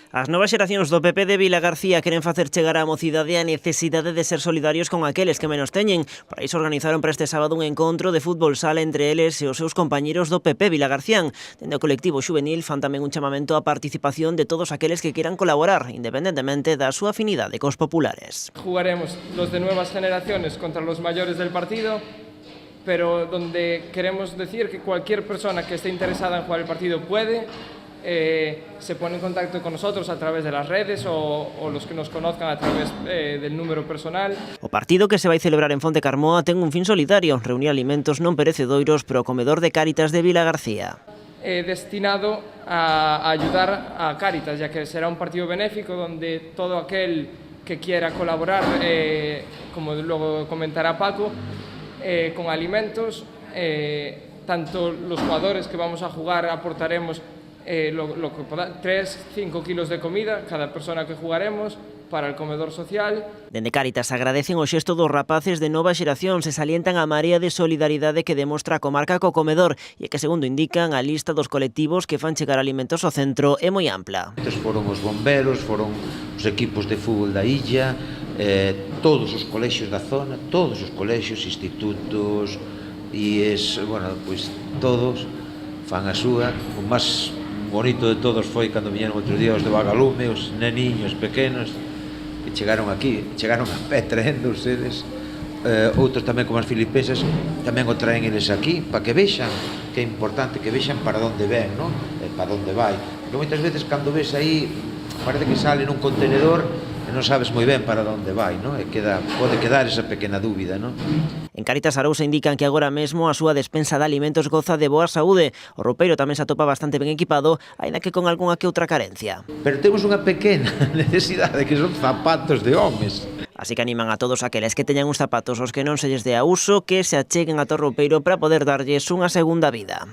As novas xeracións do PP de Vilagarcía queren facer chegar á mocidade a necesidade de ser solidarios con aqueles que menos teñen. Para iso organizaron para este sábado un encontro de fútbol sala entre eles e os seus compañeros do PP Vilagarcián. Dende o colectivo xuvenil fan tamén un chamamento á participación de todos aqueles que quieran colaborar, independentemente da súa afinidade cos populares. Jugaremos los de nuevas generaciones contra los mayores del partido, pero donde queremos decir que cualquier persona que esté interesada en jugar el partido puede. Se pone en contacto con nosotros a través de las redes o los que nos conozcan a través del número personal. O partido que se vai celebrar en Fonte Carmoa ten un fin solidario, reunir alimentos non perecedoiros para o comedor de Cáritas de Vilagarcía. Destinado a ayudar a Cáritas, ya que será un partido benéfico donde todo aquel que quiera colaborar, como luego comentará Paco, con alimentos, tanto los jugadores que vamos a jugar aportaremos 3-5 kilos de comida cada persona que jugaremos para el comedor social. Dende Cáritas agradecen o xesto dos rapaces de nova xeración, se salientan a marea de solidaridade que demostra a comarca co comedor e que, segundo indican, a lista dos colectivos que fan chegar alimentos ao centro é moi ampla. Foron os bomberos, foron os equipos de fútbol da illa, todos os colexios da zona, todos os colexios, institutos e pois todos fan a súa. O máis bonito de todos foi cando viñeron outro día os de Bagalume, os neniños pequenos que chegaron aquí, chegaron a pé traéndoos eles, outros tamén como as filipenses tamén o traen eles aquí para que vexan, que é importante que vexan para onde ven, non? Para onde vai, porque moitas veces cando ves aí parece que sale nun contenedor e non sabes moi ben para onde vai, non? E pode quedar esa pequena dúbida, non? En Cáritas Arousa indican que agora mesmo a súa despensa de alimentos goza de boa saúde. O roupeiro tamén se atopa bastante ben equipado, aínda que con algunha que outra carencia. Pero temos unha pequena necesidade que son zapatos de homes. Así que animan a todos aqueles que teñan uns zapatos os que non se lles dé a uso que se acheguen ata o roupeiro para poder darlles unha segunda vida.